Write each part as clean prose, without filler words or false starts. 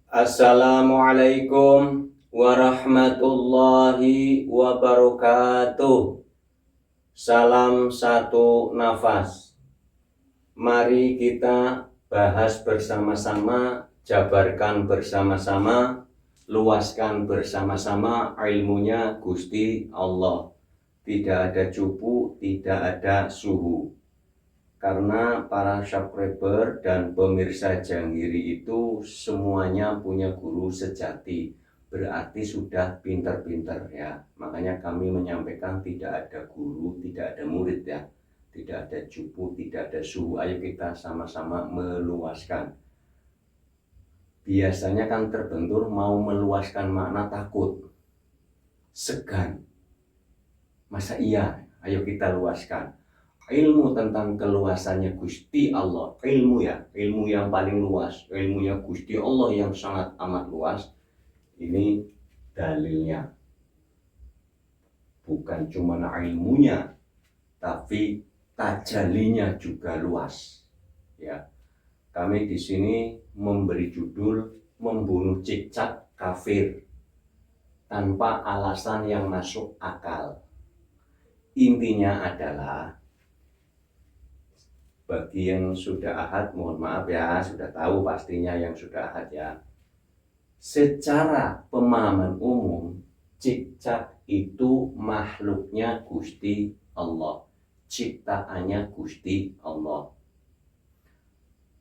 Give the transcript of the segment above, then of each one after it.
Assalamualaikum warahmatullahi wabarakatuh. Salam satu nafas. Mari kita bahas bersama-sama, jabarkan bersama-sama, luaskan bersama-sama ilmunya Gusti Allah. Tidak ada cupu, tidak ada suhu. Karena para subscriber dan pemirsa Janggiri itu semuanya punya guru sejati, berarti sudah pinter-pinter ya. Makanya kami menyampaikan tidak ada guru, tidak ada murid ya, tidak ada cupu, tidak ada suhu. Ayo kita sama-sama meluaskan. Biasanya kan terbentur mau meluaskan makna takut, segan. Masa iya? Ayo kita luaskan ilmu tentang keluasannya Gusti Allah, ilmu ya, ilmu yang paling luas, ilmunya Gusti Allah yang sangat amat luas. Ini dalilnya, bukan cuma ilmunya, tapi tajalinya juga luas. Ya, kami di sini memberi judul membunuh cicak kafir tanpa alasan yang masuk akal. Intinya adalah bagi yang sudah ahad, mohon maaf ya, sudah tahu pastinya yang sudah ahad ya. Secara pemahaman umum, cicak itu makhluknya Gusti Allah, ciptaannya Gusti Allah.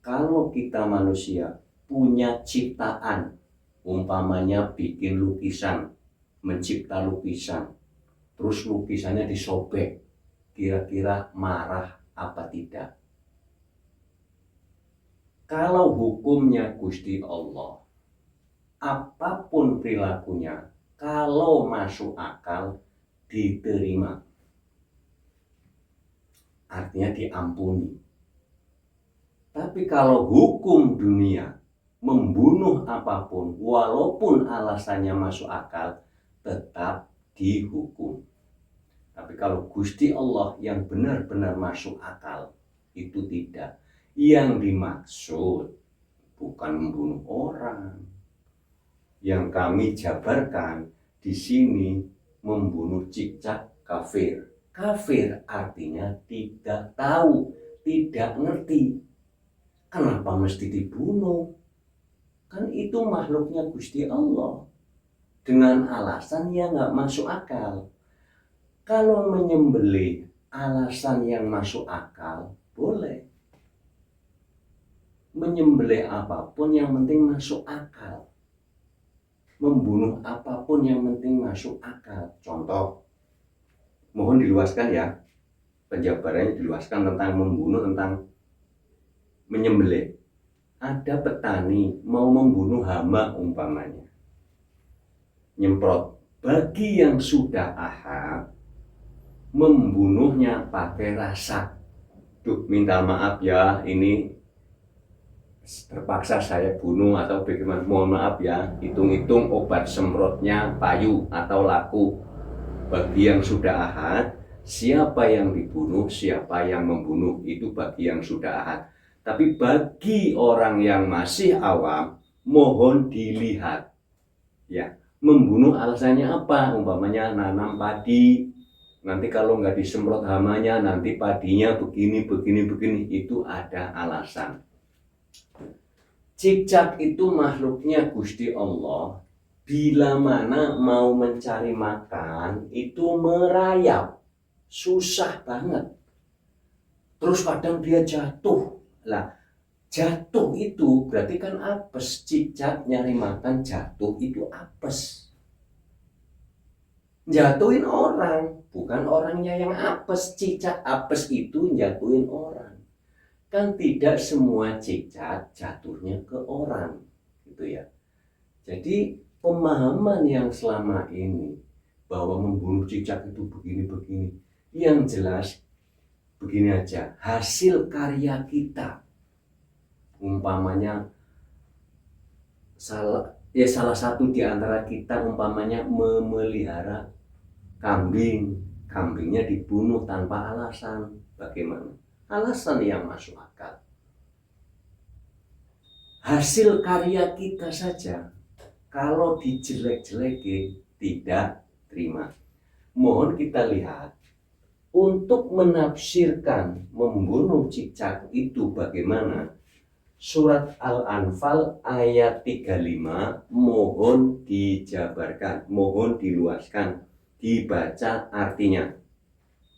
Kalau kita manusia punya ciptaan, umpamanya bikin lukisan, mencipta lukisan, terus lukisannya disobek, kira-kira marah apa tidak? Kalau hukumnya Gusti Allah, apapun perilakunya, kalau masuk akal, diterima. Artinya diampuni. Tapi kalau hukum dunia, membunuh apapun, walaupun alasannya masuk akal, tetap dihukum. Tapi kalau Gusti Allah yang benar-benar masuk akal, itu tidak. Yang dimaksud bukan membunuh orang. Yang kami jabarkan di sini membunuh cicak kafir. Kafir artinya tidak tahu, tidak ngerti. Kenapa mesti dibunuh? Kan itu makhluknya Gusti Allah. Dengan alasan yang nggak masuk akal. Kalau menyembelih alasan yang masuk akal, boleh. Menyembelih apapun yang penting masuk akal, membunuh apapun yang penting masuk akal. Contoh, mohon diluaskan ya, penjabarannya diluaskan tentang membunuh, tentang menyembelih. Ada petani mau membunuh hama umpamanya, nyemprot. Bagi yang sudah ahad, membunuhnya pakai rasa. Duh, minta maaf ya, ini terpaksa saya bunuh atau bagaimana, mohon maaf ya, hitung-hitung obat semprotnya payu atau laku. Bagi yang sudah ahad, siapa yang dibunuh, siapa yang membunuh, itu bagi yang sudah ahad. Tapi bagi orang yang masih awam, mohon dilihat ya, membunuh alasannya apa. Umpamanya nanam padi, nanti kalau nggak disemprot hamanya, nanti padinya begini, itu ada alasan. Cicak itu makhluknya Gusti Allah. Bila mana mau mencari makan, itu merayap. Susah banget. Terus kadang dia jatuh. Lah, jatuh itu berarti kan apes. Cicak nyari makan jatuh itu apes. Jatuhin orang, bukan orangnya yang apes. Cicak apes itu jatuhin orang. Kan tidak semua cicak jatuhnya ke orang, gitu ya. Jadi pemahaman yang selama ini bahwa membunuh cicak itu begini-begini, yang jelas begini aja, hasil karya kita. Umpamanya salah satu di antara kita umpamanya memelihara kambing, kambingnya dibunuh tanpa alasan. Bagaimana? Alasan yang masuk akal. hasil karya kita saja kalau dijelek-jelekin tidak terima. Mohon kita lihat untuk menafsirkan membunuh cicak itu bagaimana. Surat Al-Anfal ayat 35 mohon dijabarkan, mohon diluaskan, dibaca artinya.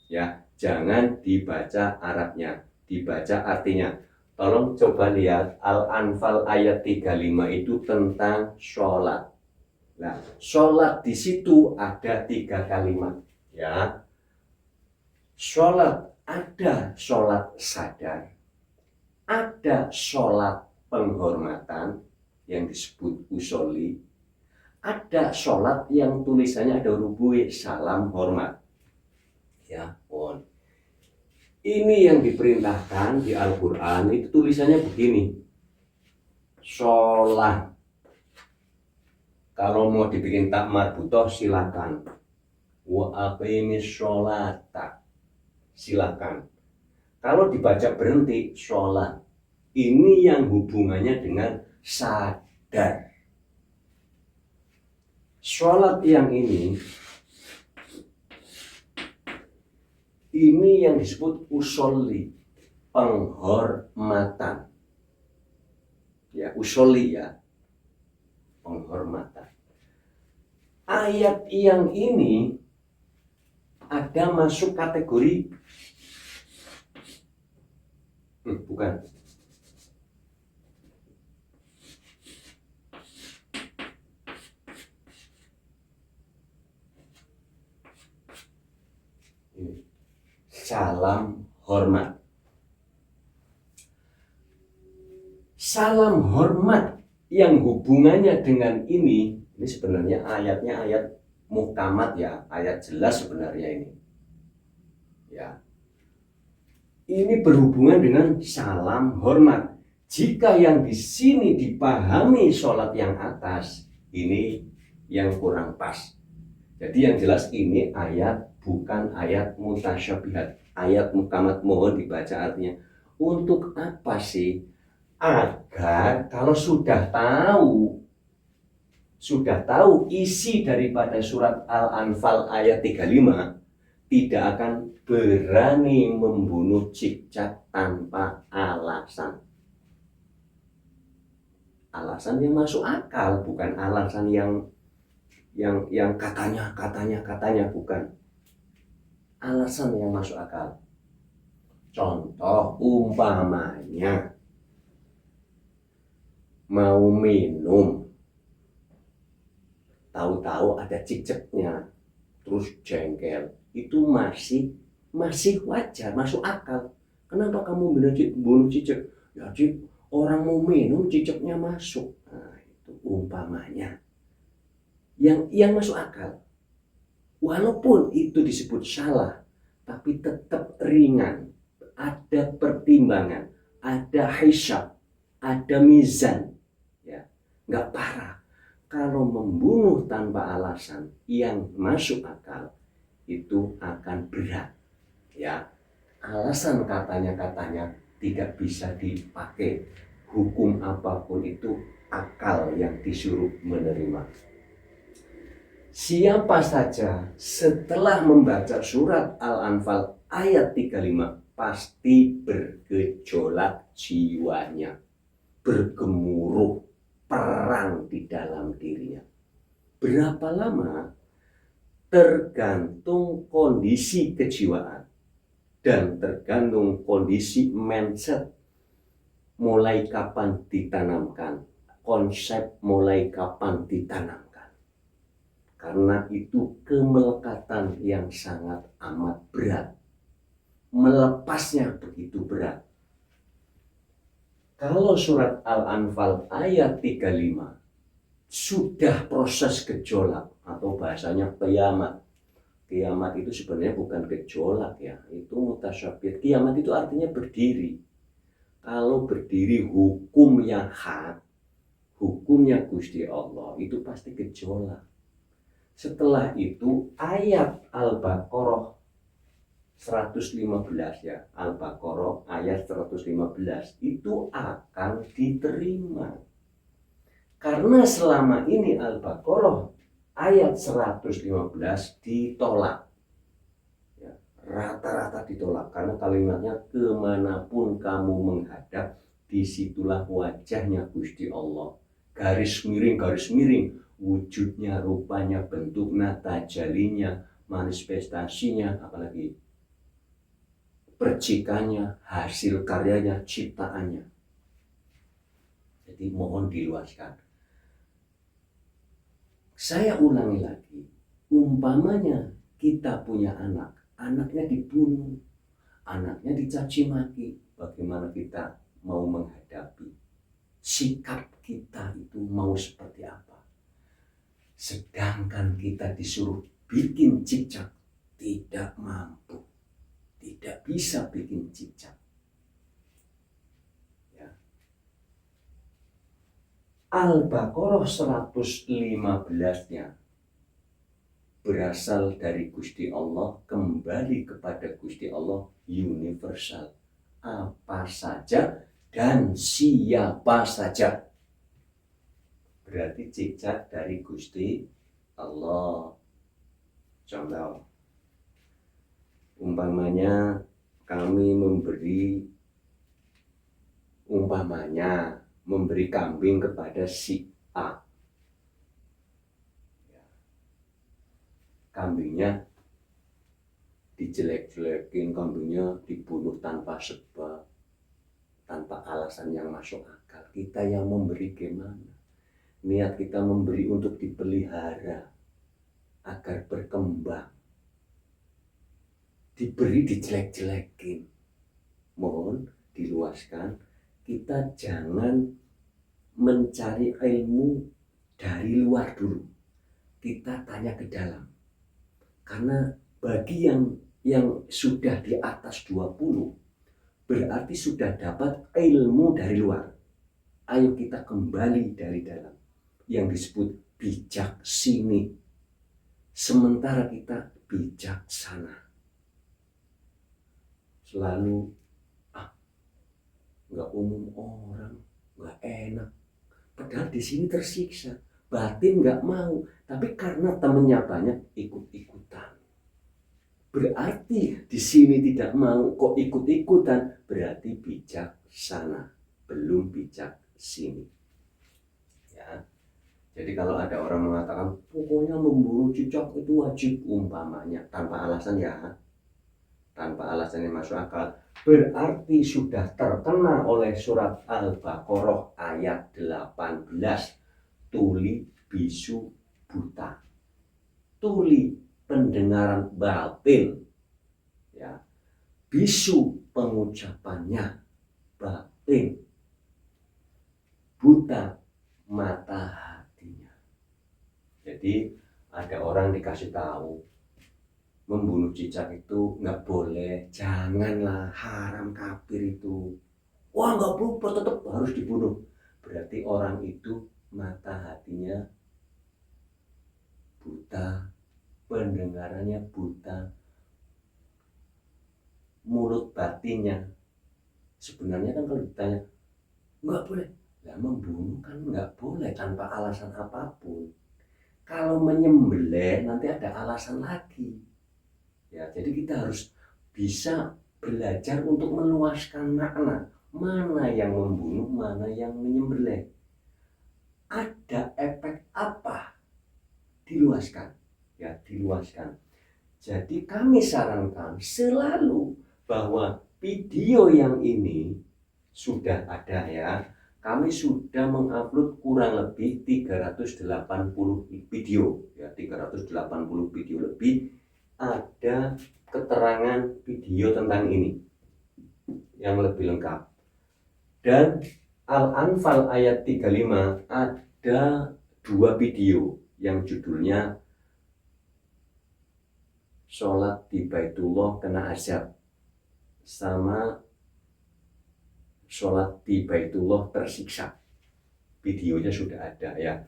Ya, jangan dibaca Arabnya, dibaca artinya. Tolong coba lihat Al-Anfal ayat 35 itu tentang sholat. Nah, sholat di situ ada 3 kalimat. Ya, sholat ada sholat sadar, ada sholat penghormatan yang disebut usolli, ada sholat yang tulisannya ada rubuh salam hormat. Ya, mohon. Ini yang diperintahkan di Al-Quran itu tulisannya begini. Sholat. Kalau mau dibikin tak marbutoh silakan. Wa aqimis sholata. Silakan. Kalau dibaca berhenti sholat. Ini yang hubungannya dengan sadar. Sholat yang ini yang disebut usolli, penghormatan. Ya, usolli ya, penghormatan. Ayat yang ini ada masuk kategori bukan. Ini. Salam hormat. Salam hormat yang hubungannya dengan ini sebenarnya ayatnya ayat muhkamat ya, ayat jelas sebenarnya ini. Ya. Ini berhubungan dengan salam hormat. Jika yang di sini dipahami sholat yang atas, ini yang kurang pas. Jadi yang jelas ini ayat bukan ayat mutasyabihat. Ayat muhkamat mohon dibaca artinya. Untuk apa sih? Agar kalau sudah tahu isi daripada surat Al-Anfal ayat 35, tidak akan berani membunuh cicak tanpa alasan. Alasan yang masuk akal, bukan alasan yang katanya bukan. Alasan yang masuk akal. Contoh umpamanya mau minum, tahu-tahu ada cicaknya, terus jengkel, itu masih wajar, masuk akal. Kenapa kamu bunuh cicak? Ya orang mau minum cicaknya masuk. Nah, itu umpamanya. Yang masuk akal. Walaupun itu disebut salah, tapi tetap ringan. Ada pertimbangan, ada hisab, ada mizan. Ya, nggak parah. Kalau membunuh tanpa alasan yang masuk akal, itu akan berat. Ya, alasan katanya tidak bisa dipakai. Hukum apapun itu akal yang disuruh menerima. Siapa saja setelah membaca surat Al-Anfal ayat 35 pasti bergejolak jiwanya, bergemuruh, perang di dalam dirinya. Berapa lama? Tergantung kondisi kejiwaan dan tergantung kondisi mindset. Mulai kapan ditanamkan, konsep mulai kapan ditanamkan. Karena itu kemelekatan yang sangat amat berat. Melepasnya begitu berat. Kalau surat Al-Anfal ayat 35 sudah proses gejolak atau bahasanya kiamat. Kiamat itu sebenarnya bukan gejolak ya, itu mutasyabih. Kiamat itu artinya berdiri. Kalau berdiri hukum yang hak, hukumnya Gusti Allah, itu pasti gejolak. Setelah itu ayat Al-Baqarah 115 ya, Al-Baqarah ayat 115 itu akan diterima. Karena selama ini Al-Baqarah ayat 115 ditolak. Ya, rata-rata ditolak karena kalimatnya kemanapun kamu menghadap, disitulah wajahnya Gusti Allah. Garis miring, wujudnya, rupanya, bentuknya, tajalinya, manifestasinya, apalagi percikannya, hasil karyanya, ciptaannya. Jadi mohon diluaskan. Saya ulangi lagi, umpamanya kita punya anak, anaknya dibunuh, anaknya dicaci maki, bagaimana kita mau menghadapi? Sikap kita itu mau seperti apa? Sedangkan kita disuruh bikin cicak, tidak mampu, tidak bisa bikin cicak. Ya. Al-Baqarah 115-nya berasal dari Gusti Allah, kembali kepada Gusti Allah, universal. Apa saja dan siapa saja. Berarti cicak dari Gusti Allah. Contoh, umpamanya kami memberi kambing kepada si A. Kambingnya dijelek-jelekin, kambingnya dibunuh tanpa sebab, tanpa alasan yang masuk akal. Kita yang memberi gimana? Niat kita memberi untuk dipelihara agar berkembang, diberi dijelek-jelekin. Mohon diluaskan, kita jangan mencari ilmu dari luar dulu, kita tanya ke dalam. Karena bagi yang sudah di atas 20 berarti sudah dapat ilmu dari luar. Ayo kita kembali dari dalam, yang disebut bijak sini, sementara kita bijaksana. Selalu nggak umum orang, nggak enak, padahal di sini tersiksa, batin nggak mau, tapi karena temennya banyak ikut-ikutan. Berarti di sini tidak mau kok ikut-ikutan, berarti bijaksana, belum bijak sini. Ya. Jadi kalau ada orang mengatakan pokoknya memburu cicak itu wajib, umpamanya tanpa alasan ya, tanpa alasan yang masuk akal, berarti sudah terkena oleh surat Al-Baqarah ayat 18, tuli bisu buta, tuli pendengaran batin, ya, bisu pengucapannya batin, buta mata hatinya. Jadi ada orang dikasih tahu membunuh cicak itu nggak boleh, janganlah, haram, kafir itu. Wah, nggak boleh, tetap harus dibunuh. Berarti orang itu mata hatinya buta, pendengarannya buta, mulut batinnya. Sebenarnya kan kalau ditanya nggak boleh, ya membunuh kan nggak boleh tanpa alasan apapun. Kalau menyembelih nanti ada alasan lagi. Ya, jadi kita harus bisa belajar untuk meluaskan makna, mana yang membunuh, mana yang menyembelih. Ada efek apa? Diluaskan, ya, diluaskan. Jadi kami sarankan selalu bahwa video yang ini sudah ada ya. Kami sudah mengupload kurang lebih 380 video, ya, 380 video lebih. Ada keterangan video tentang ini yang lebih lengkap. Dan Al-Anfal ayat 35 ada 2 video yang judulnya sholat di Baitullah kena azab sama sholat di Baitullah tersiksa. Videonya sudah ada ya.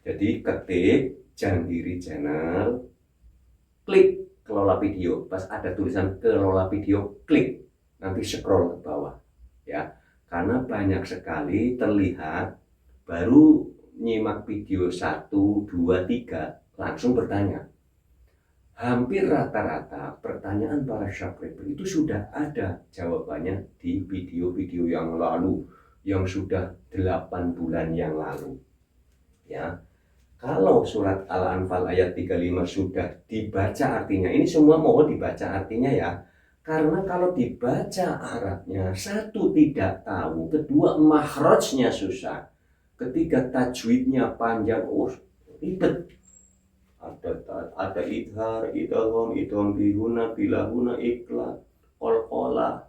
Jadi ketik Jandiri Channel, klik kelola video, pas ada tulisan kelola video, klik, nanti scroll ke bawah ya, karena banyak sekali terlihat baru nyimak video 1, 2, 3 langsung bertanya. Hampir rata-rata pertanyaan para subscriber itu sudah ada jawabannya di video-video yang lalu, yang sudah 8 bulan yang lalu ya. Kalau surat Al-Anfal ayat 35 sudah dibaca artinya, ini semua mohon dibaca artinya ya. Karena kalau dibaca Arabnya, satu tidak tahu, kedua makhrajnya susah, ketiga tajwidnya panjang, ribet. Ada idhar, idhom bihuna, bilahuna, iklat, qalqalah,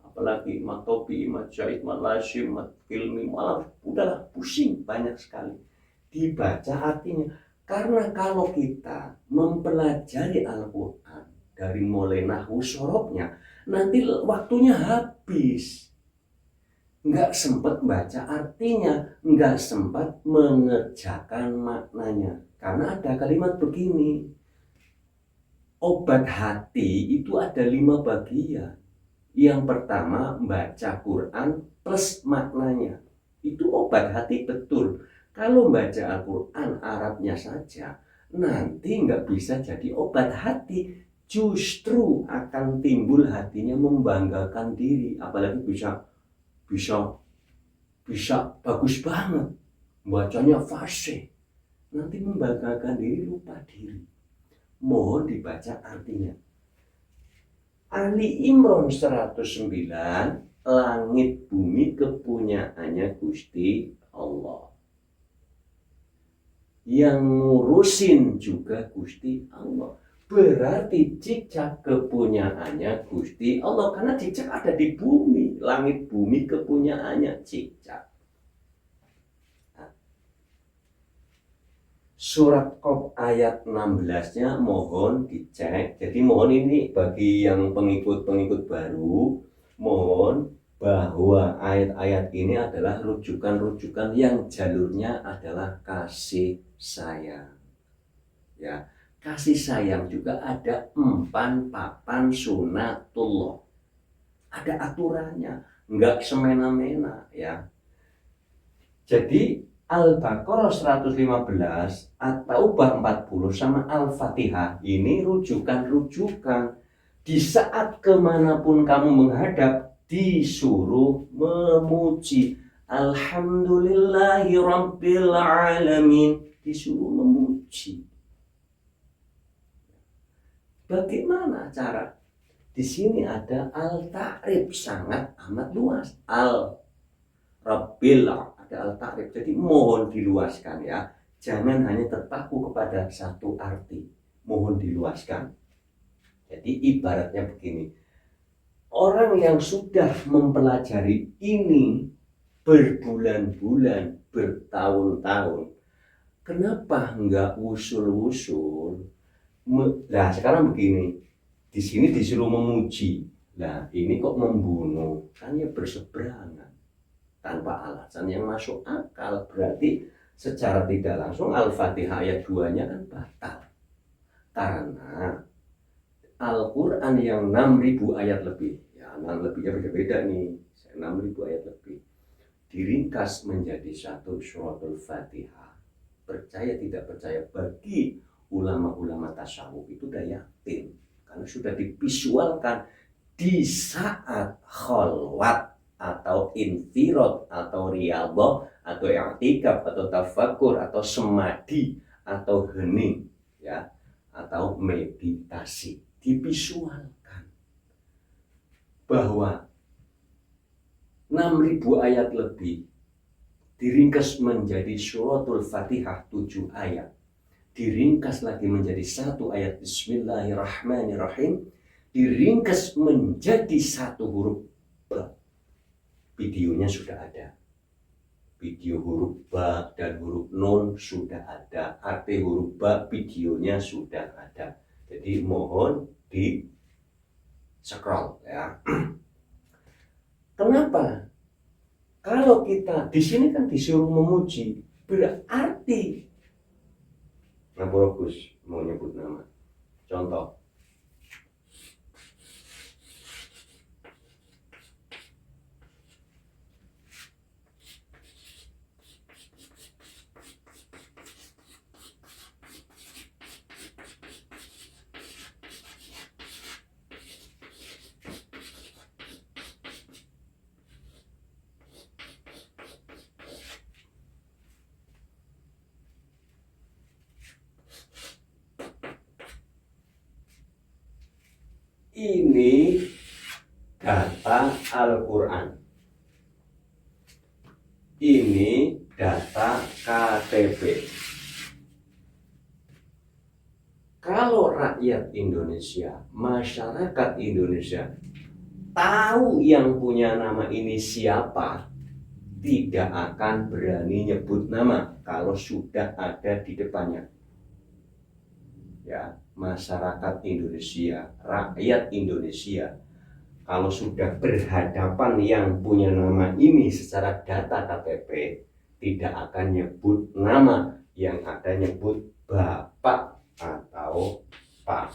apalagi matobi, matjahid, matlasyim, matkilmi, malah udahlah pusing banyak sekali. Dibaca artinya, karena kalau kita mempelajari Al-Quran dari mulai nahwu sorobnya, nanti waktunya habis, nggak sempat baca artinya, nggak sempat mengerjakan maknanya. Karena ada kalimat begini, obat hati itu ada 5 bagian. Yang pertama baca Quran plus maknanya, itu obat hati betul. Kalau baca Al-Quran Arabnya saja, nanti nggak bisa jadi obat hati. Justru akan timbul hatinya membanggakan diri. Apalagi bisa bagus banget. Bacanya fasih. Nanti membanggakan diri, lupa diri. Mohon dibaca artinya. Ali Imran 109, langit bumi kepunyaannya Gusti Allah. Yang ngurusin juga Gusti Allah. Berarti cicak kepunyaannya Gusti Allah, karena cicak ada di bumi, langit bumi kepunyaannya cicak. Surat Qaf ayat 16-nya mohon dicek. Jadi mohon ini bagi yang pengikut-pengikut baru, mohon bahwa ayat-ayat ini adalah rujukan-rujukan yang jalurnya adalah kasih sayang. Ya, kasih sayang juga ada empan papan sunatullah. Ada aturannya, enggak semena-mena ya. Jadi Al-Baqarah 115, At-Taubah 40 sama Al-Fatihah ini rujukan-rujukan. Di saat kemanapun kamu menghadap, disuruh memuji. Alhamdulillahi Rabbil Alamin, disuruh memuji. Bagaimana cara? Di sini ada al-ta'rif, sangat amat luas. Al-Rabbil, ada al-ta'rif. Jadi mohon diluaskan ya. Jangan hanya terpaku kepada satu arti. Mohon diluaskan. Jadi ibaratnya begini. Orang yang sudah mempelajari ini berbulan-bulan, bertahun-tahun, kenapa enggak usul-usul? Nah sekarang begini, di sini disuruh memuji, nah ini kok membunuh, kan ya berseberangan tanpa alasan yang masuk akal. Berarti secara tidak langsung Al-Fatihah ayat 2-nya kan batal, karena Al-Quran yang 6.000 ayat lebih, ya 6 lebihnya beda-beda nih, 6.000 ayat lebih, diringkas menjadi satu suratul Fatihah. Percaya tidak percaya, bagi ulama-ulama tasawuf itu udah yakin, karena sudah divisualkan di saat khalwat atau infirad atau riyadhah atau i'tikaf atau tafakkur atau semadi atau hening ya, atau meditasi. Divisualkan bahwa 6.000 ayat lebih diringkas menjadi suratul Fatihah 7 ayat, diringkas lagi menjadi 1 ayat Bismillahirrahmanirrahim, diringkas menjadi 1 huruf ba. Videonya sudah ada, video huruf ba dan huruf nun sudah ada, arti huruf ba videonya sudah ada. Jadi mohon di scroll ya. Kenapa? Kalau kita di sini kan disuruh memuji, berarti Nabi Gus mau nyebut nama. Contoh, Ini data Al-Quran. Ini data KTP. Kalau rakyat Indonesia, masyarakat Indonesia tahu yang punya nama ini siapa, tidak akan berani nyebut nama kalau sudah ada di depannya. Ya, masyarakat Indonesia, rakyat Indonesia, kalau sudah berhadapan yang punya nama ini secara data KTP, tidak akan nyebut nama, yang ada nyebut Bapak atau Pak.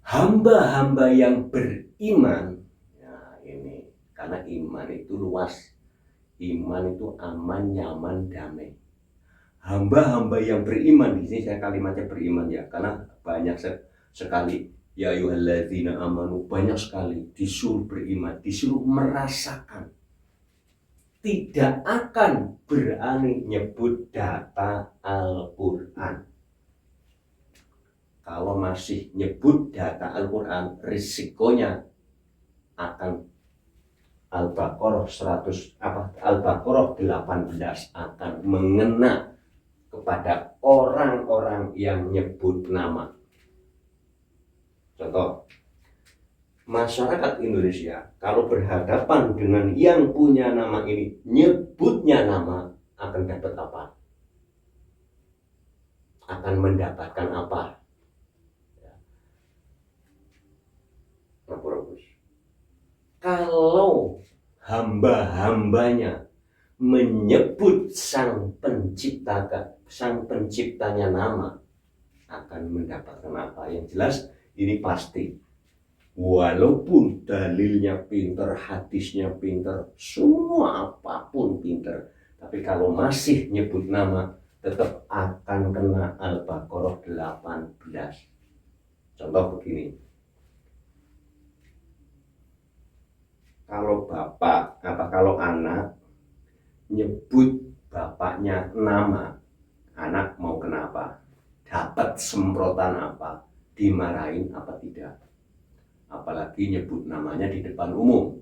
Hamba-hamba yang beriman, ya ini, karena iman itu luas, iman itu aman, nyaman, damai. Hamba-hamba yang beriman, di sini saya kalimatnya beriman ya, karena banyak sekali ya ayyuhalladzina amanu, banyak sekali disuruh beriman, disuruh merasakan. Tidak akan berani nyebut data Al-Quran. Kalau masih nyebut data Al-Quran, risikonya akan Al-Baqarah 18 akan mengena kepada orang-orang yang nyebut nama. Contoh, masyarakat Indonesia kalau berhadapan dengan yang punya nama ini, nyebutnya nama, akan dapat apa? Akan mendapatkan apa? Kalau hamba-hambanya menyebut sang penciptanya nama, akan mendapatkan apa? Yang jelas ini pasti, walaupun dalilnya pinter, hadisnya pinter, semua apapun pinter, tapi kalau masih nyebut nama, tetap akan kena Al-Baqarah 18. Contoh begini, kalau kalau anak nyebut bapaknya nama, anak mau kenapa? Dapat semprotan apa? Dimarahin apa tidak? Apalagi nyebut namanya di depan umum.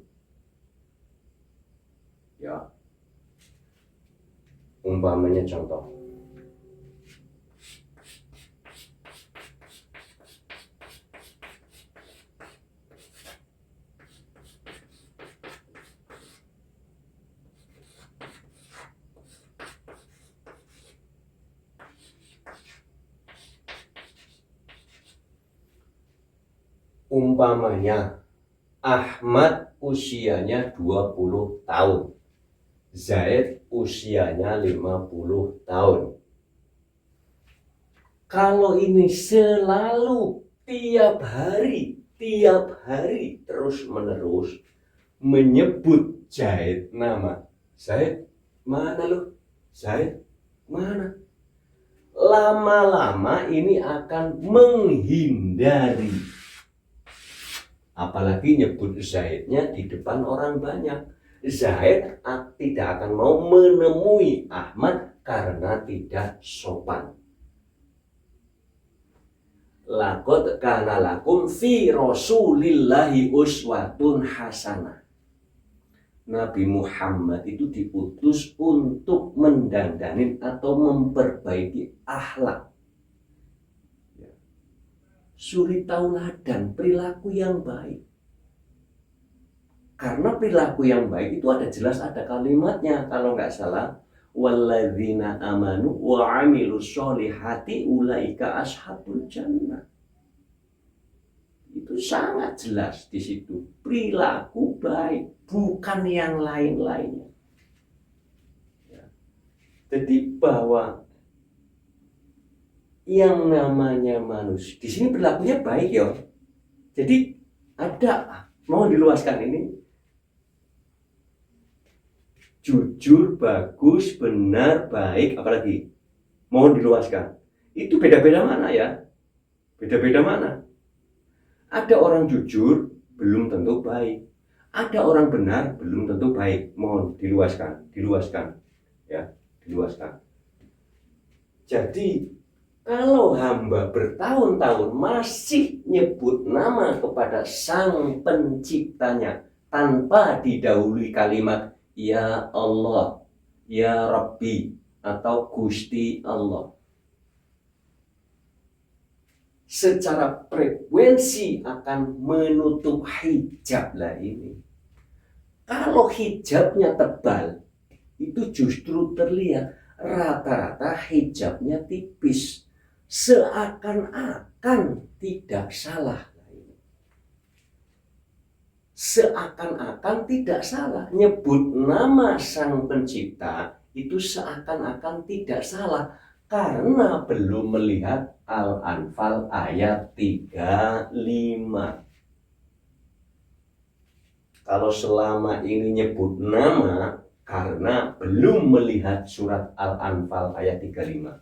Ya, umpamanya contoh, umpamanya Ahmad usianya 20 tahun, Zaid usianya 50 tahun. Kalau ini selalu tiap hari terus menerus menyebut Zaid nama, Zaid mana lu? Zaid mana? Lama-lama ini akan menghindari, apalagi nyebut Zaidnya di depan orang banyak. Zaid tidak akan mau menemui Ahmad karena tidak sopan. Laqad kana lakum fi rasulillahi uswatun hasanah. Nabi Muhammad itu diutus untuk mendandanin atau memperbaiki akhlak. Suri tauladan, perilaku yang baik. Karena perilaku yang baik itu ada jelas, ada kalimatnya, kalau nggak salah, walladzina amanu wa amilus sholihati ulaika ashabul jannah. Itu sangat jelas di situ, perilaku baik, bukan yang lain-lainnya. Ya. Jadi bahwa yang namanya manusia di sini perilakunya baik ya. Jadi ada, mau diluaskan ini, jujur, bagus, benar, baik, apalagi mohon diluaskan. Itu beda-beda mana ya? Beda-beda mana? Ada orang jujur belum tentu baik. Ada orang benar belum tentu baik. Mohon diluaskan ya, diluaskan. Jadi Kalau hamba bertahun-tahun masih nyebut nama kepada sang penciptanya tanpa didahului kalimat Ya Allah, Ya Rabbi, atau Gusti Allah, secara frekuensi akan menutup hijab lah ini. Kalau hijabnya tebal, itu justru terlihat rata-rata hijabnya tipis, seakan-akan tidak salah. Seakan-akan tidak salah. Nyebut nama sang pencipta itu seakan-akan tidak salah karena belum melihat Al-Anfal ayat 35. Kalau selama ini nyebut nama karena belum melihat surat Al-Anfal ayat 35.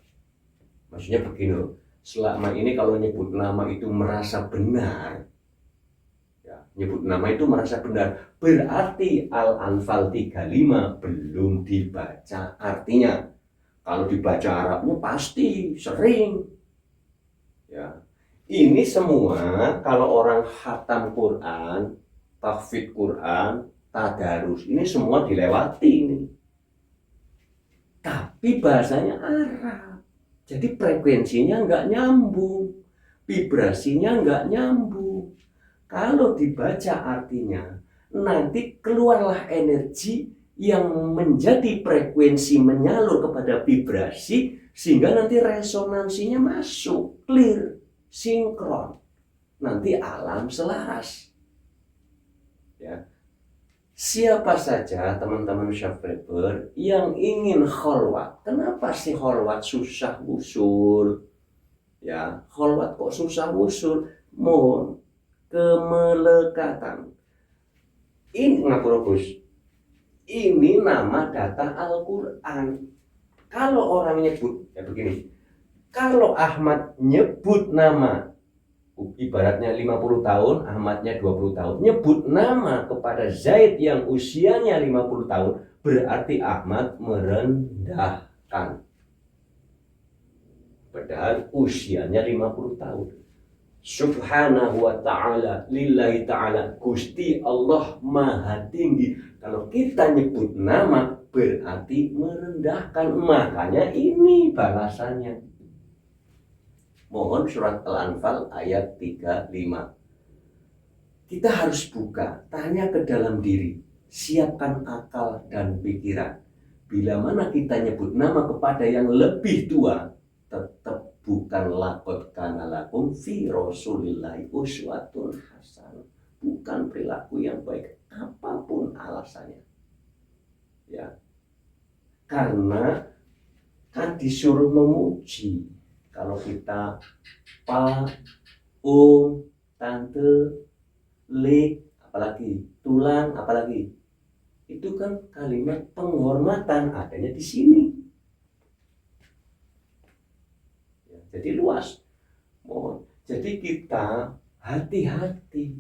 Maksudnya begini loh, selama ini kalau nyebut nama itu merasa benar, ya, nyebut nama itu merasa benar, berarti Al-Anfal 35 belum dibaca. Artinya, kalau dibaca Arabnya pasti sering. Ya, ini semua kalau orang khatam Quran, tahfidz Quran, tadarus, ini semua dilewati ini. Tapi bahasanya Arab. Jadi frekuensinya nggak nyambung, vibrasinya nggak nyambung. Kalau dibaca artinya, nanti keluarlah energi yang menjadi frekuensi menyalur kepada vibrasi, sehingga nanti resonansinya masuk, clear, sinkron. Nanti alam selaras. Ya. Siapa saja teman-teman subscriber yang ingin kholwat, kenapa sih kholwat susah usul? Ya, kholwat kok susah usul? Mohon kemelekatan. Ini ngapura Gus. Ini nama data Al-Quran. Kalau orang nyebut, ya begini. Kalau Ahmad nyebut nama, ibaratnya 50 tahun, Ahmadnya 20 tahun, nyebut nama kepada Zaid yang usianya 50 tahun, berarti Ahmad merendahkan. Padahal usianya 50 tahun. Subhanahu wa ta'ala, lillahi ta'ala, Gusti Allah maha tinggi. Kalau kita nyebut nama, berarti merendahkan. Makanya ini balasannya. Mohon surat Al-Anfal ayat 35. Kita harus buka, tanya ke dalam diri, siapkan akal dan pikiran. Bila mana kita nyebut nama kepada yang lebih tua, tetap bukan laqad kana lakum fi rasulillahi uswatun hasanah. Bukan perilaku yang baik, apapun alasannya. Ya. Karena kan disuruh memuji. Kalau kita Pak, Tante, Lek, apalagi tulang, apalagi itu kan kalimat penghormatan adanya di sini. Ya, jadi luas. Mohon. Jadi kita hati-hati.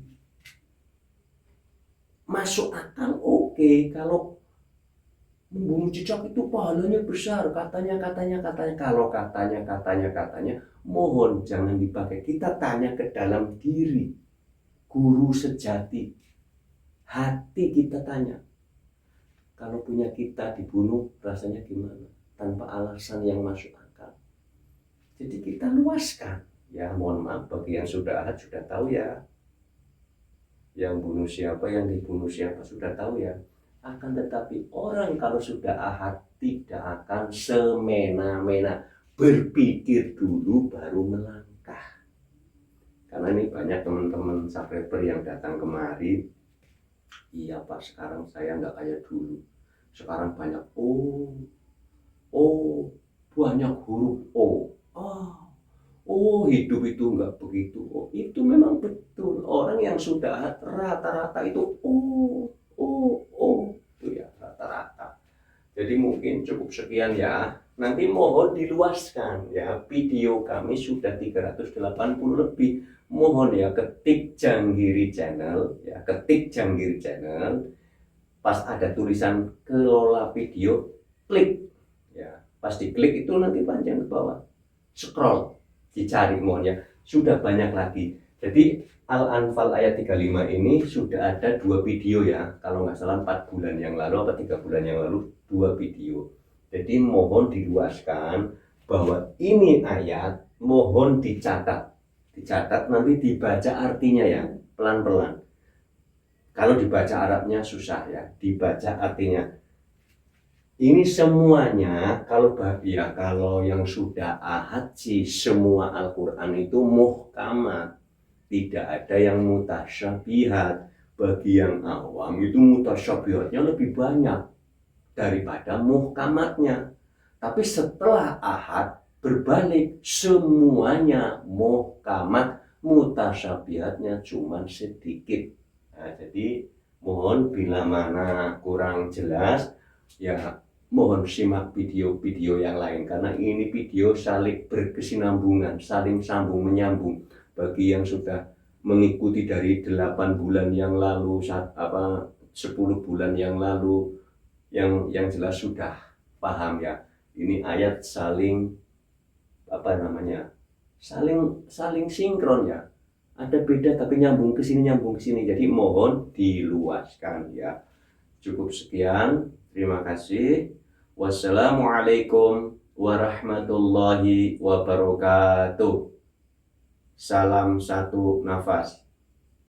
Masuk akal oke, kalau membunuh cicak itu pahalanya besar, katanya. Kalau katanya, mohon jangan dipakai. Kita tanya ke dalam diri, guru sejati, hati kita tanya. Kalau punya kita dibunuh, rasanya gimana? Tanpa alasan yang masuk akal. Jadi kita luaskan. Ya mohon maaf, bagi yang sudah ahad sudah tahu ya. Yang bunuh siapa, yang dibunuh siapa sudah tahu ya. Akan tetapi orang kalau sudah ahad tidak akan semena-mena, berpikir dulu baru melangkah. Karena ini banyak teman-teman subscriber yang datang kemari, iya Pak, sekarang saya nggak kayak dulu, sekarang banyak banyak huruf hidup itu nggak begitu. Itu memang betul, orang yang sudah ahad rata-rata itu itu ya rata-rata. Jadi mungkin cukup sekian ya. Nanti mohon diluaskan ya. Video kami sudah 380 lebih. Mohon ya ketik Janggiri Channel ya, ketik Janggiri Channel. Pas ada tulisan kelola video, klik ya. Pas diklik itu nanti panjang ke bawah. Scroll. dicari mohon ya, sudah banyak lagi. Jadi Al-Anfal ayat 35 ini sudah ada 2 video ya, kalau nggak salah 4 bulan yang lalu atau 3 bulan yang lalu 2 video. Jadi mohon diluaskan bahwa ini ayat, mohon dicatat nanti dibaca artinya ya, pelan-pelan. Kalau dibaca Arabnya susah ya, dibaca artinya. Ini semuanya kalau yang sudah ahad sih semua Al-Quran itu muhkamat, tidak ada yang mutasyabihat. Bagi yang awam itu mutasyabihatnya lebih banyak daripada muhkamatnya. Tapi setelah ahad berbalik, semuanya muhkamat, mutasyabihatnya cuma sedikit. Nah, jadi mohon bila mana kurang jelas ya mohon simak video-video yang lain, karena ini video saling berkesinambungan, saling sambung menyambung. Bagi yang sudah mengikuti dari 8 bulan yang lalu, 10 bulan yang lalu, yang jelas sudah paham ya. Ini ayat saling saling sinkron ya. Ada beda tapi nyambung ke sini. Jadi mohon diluaskan ya. Cukup sekian. Terima kasih. Wassalamualaikum warahmatullahi wabarakatuh. Salam satu nafas.